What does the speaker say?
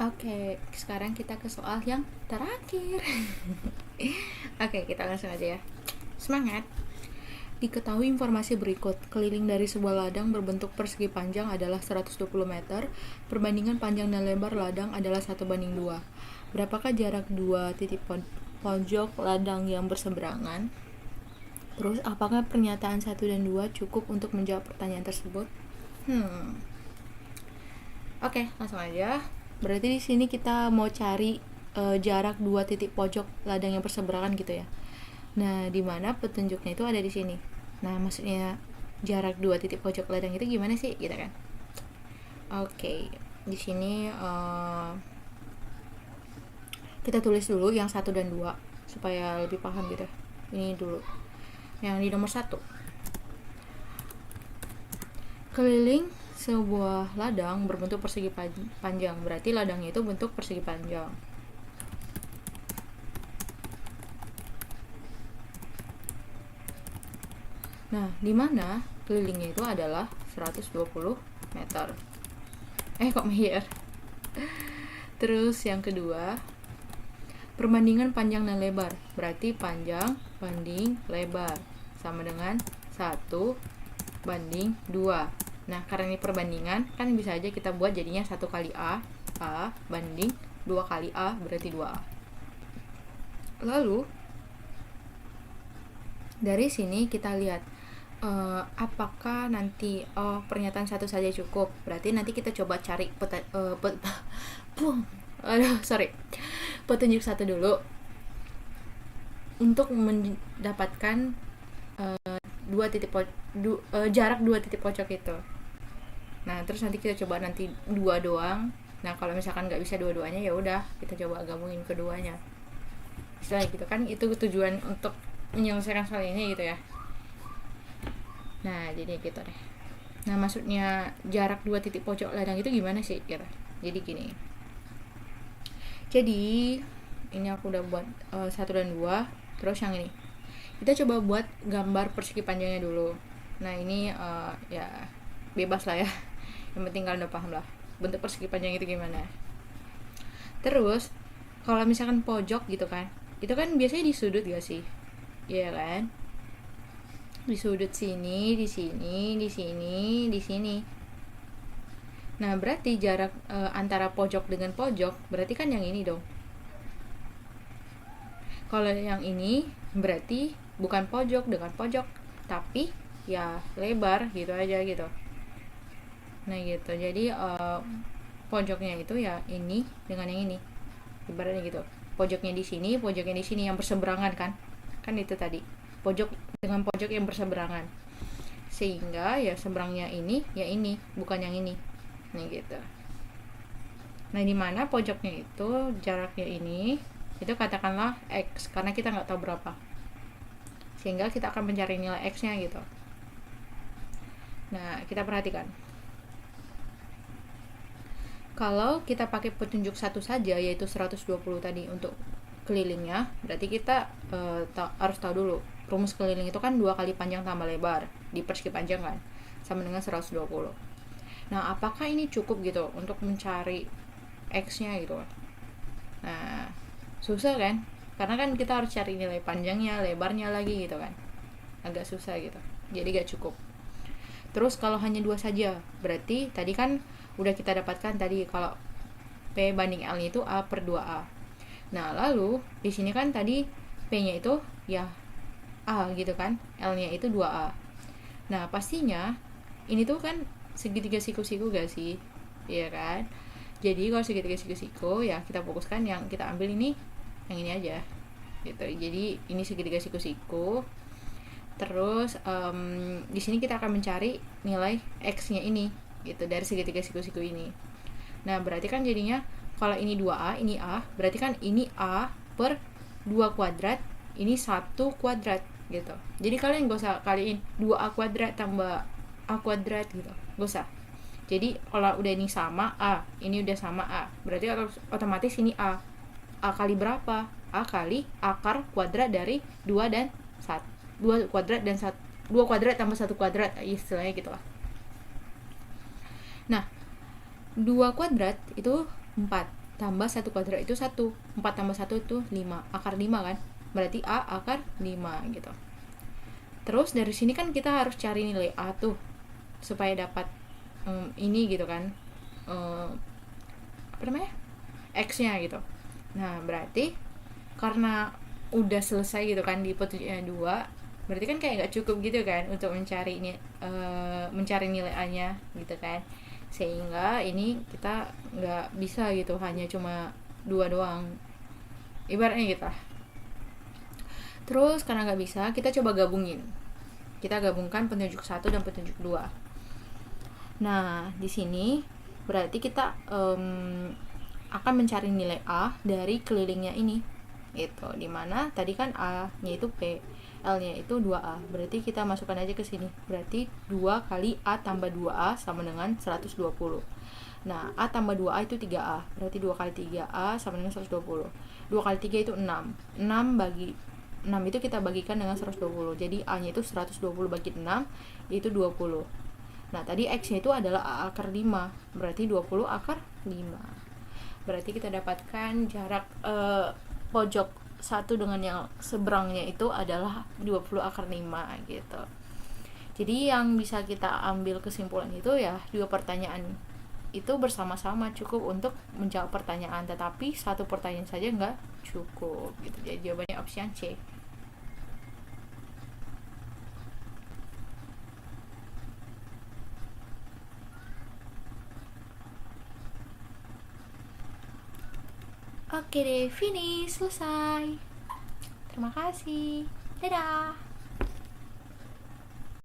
Oke, sekarang kita ke soal yang terakhir. Oke, kita langsung aja ya. Semangat. Diketahui informasi berikut, keliling dari sebuah ladang berbentuk persegi panjang adalah 120 meter, perbandingan panjang dan lebar ladang adalah 1:2. Berapakah jarak dua titik pojok ladang yang berseberangan? Terus, apakah pernyataan 1 dan 2 cukup untuk menjawab pertanyaan tersebut? Oke, langsung aja. Berarti di sini kita mau cari jarak dua titik pojok ladang yang berseberangan gitu ya. Nah, di mana petunjuknya itu ada di sini. Nah, maksudnya jarak dua titik pojok ladang itu gimana sih, gitu kan? Oke, di sini kita tulis dulu yang 1 dan 2 supaya lebih paham gitu. Ini dulu. Yang di nomor 1. Keliling sebuah ladang berbentuk persegi panjang, berarti ladangnya itu bentuk persegi panjang. Nah, di mana kelilingnya itu adalah 120 meter. Kok meyer? Terus yang kedua, perbandingan panjang dan lebar, berarti panjang banding lebar sama dengan 1:2. Nah, karena ini perbandingan, kan bisa aja kita buat jadinya 1 kali A banding 2 kali A, berarti 2A. Lalu, dari sini kita lihat apakah nanti pernyataan 1 saja cukup. Berarti nanti kita coba cari petunjuk 1 dulu untuk mendapatkan jarak 2 titik pojok itu. Nah, terus nanti kita coba nanti 2 doang. Nah, kalau misalkan nggak bisa dua-duanya, ya udah kita coba gabungin keduanya. Istilahnya gitu kan, itu tujuan untuk menyelesaikan soal ini gitu ya. Nah, jadi gitu deh. Nah, maksudnya jarak 2 titik pojok ladang itu gimana sih gitu. Jadi gini. Jadi ini aku udah buat 1 dan 2. Terus yang ini kita coba buat gambar persegi panjangnya dulu. Nah, ini ya bebas lah ya. Yang penting kalian udah paham lah bentuk persegi panjang itu gimana. Terus kalau misalkan pojok gitu kan, itu kan biasanya di sudut gak sih? Iya kan? Di sudut sini, di sini, di sini, di sini. Nah, berarti jarak antara pojok dengan pojok berarti kan yang ini dong. Kalau yang ini berarti bukan pojok dengan pojok, tapi ya lebar gitu aja gitu. Nah gitu, jadi pojoknya itu ya ini dengan yang ini, ibaratnya gitu. Pojoknya di sini, pojoknya di sini yang berseberangan kan itu tadi pojok dengan pojok yang berseberangan, sehingga ya seberangnya ini ya ini, bukan yang ini. Nah gitu. Nah, di mana pojoknya itu jaraknya ini, itu katakanlah X, karena kita nggak tahu berapa, sehingga kita akan mencari nilai X nya gitu. Nah, kita perhatikan, kalau kita pakai petunjuk 1 saja, yaitu 120 tadi untuk kelilingnya, berarti kita harus tahu dulu rumus keliling itu kan 2 kali panjang tambah lebar di persegi panjang kan, sama dengan 120. Nah, apakah ini cukup gitu untuk mencari X nya gitu? Nah, susah kan, karena kan kita harus cari nilai panjangnya, lebarnya lagi gitu kan, agak susah gitu, jadi gak cukup. Terus kalau hanya 2 saja, berarti tadi kan udah kita dapatkan tadi kalau P banding L nya itu A/2A. Nah, lalu di sini kan tadi P nya itu ya A gitu kan, L nya itu 2A. Nah, pastinya ini tuh kan segitiga siku-siku gak sih? Iya kan? Jadi kalau segitiga siku-siku ya kita fokuskan yang kita ambil ini, yang ini aja gitu. Jadi ini segitiga siku-siku. Terus di sini kita akan mencari nilai X nya ini gitu dari segitiga siku-siku ini. Nah, berarti kan jadinya kalau ini 2A, ini A, berarti kan ini A per 2 kuadrat, ini 1 kuadrat gitu. Jadi kalian gak usah kaliin 2A kuadrat tambah A kuadrat gitu, gak usah. Jadi kalau udah ini sama A, ini udah sama A, berarti otomatis ini A kali berapa? A kali akar kuadrat dari 2 dan 1, 2 kuadrat dan 1, 2 kuadrat tambah 1 kuadrat, istilahnya gitu lah. Nah, 2 kuadrat itu 4, tambah 1 kuadrat itu 1. 4 tambah 1 itu 5. Akar 5 kan? Berarti A akar 5 gitu. Terus dari sini kan kita harus cari nilai A tuh supaya dapat ini gitu kan. Apa namanya? X-nya gitu. Nah, berarti karena udah selesai gitu kan di petunjuknya 2, berarti kan kayak nggak cukup gitu kan untuk mencari ini mencari nilai A-nya gitu kan. Sehingga ini kita nggak bisa gitu, hanya cuma 2 doang. Ibaratnya gitu lah. Terus karena nggak bisa, kita coba gabungin. Kita gabungkan petunjuk 1 dan petunjuk 2. Nah, di sini berarti kita akan mencari nilai A dari kelilingnya ini. Gitu. Dimana tadi kan A-nya itu P, L-nya itu 2A. Berarti kita masukkan aja ke sini. Berarti 2 kali A tambah 2A sama dengan 120. Nah, A tambah 2A itu 3A. Berarti 2 kali 3A sama dengan 120. 2 kali 3 itu 6. 6 bagi 6 itu kita bagikan dengan 120. Jadi A-nya itu 120 bagi 6 yaitu 20. Nah, tadi X-nya itu adalah A akar 5. Berarti 20 akar 5. Berarti kita dapatkan jarak pojok 1 dengan yang seberangnya itu adalah 20 akar 5 gitu. Jadi yang bisa kita ambil kesimpulan itu ya, 2 pertanyaan itu bersama-sama cukup untuk menjawab pertanyaan, tetapi 1 pertanyaan saja nggak cukup gitu. Jadi jawabannya opsi yang C. Oke deh, finish, selesai. Terima kasih. Dadah.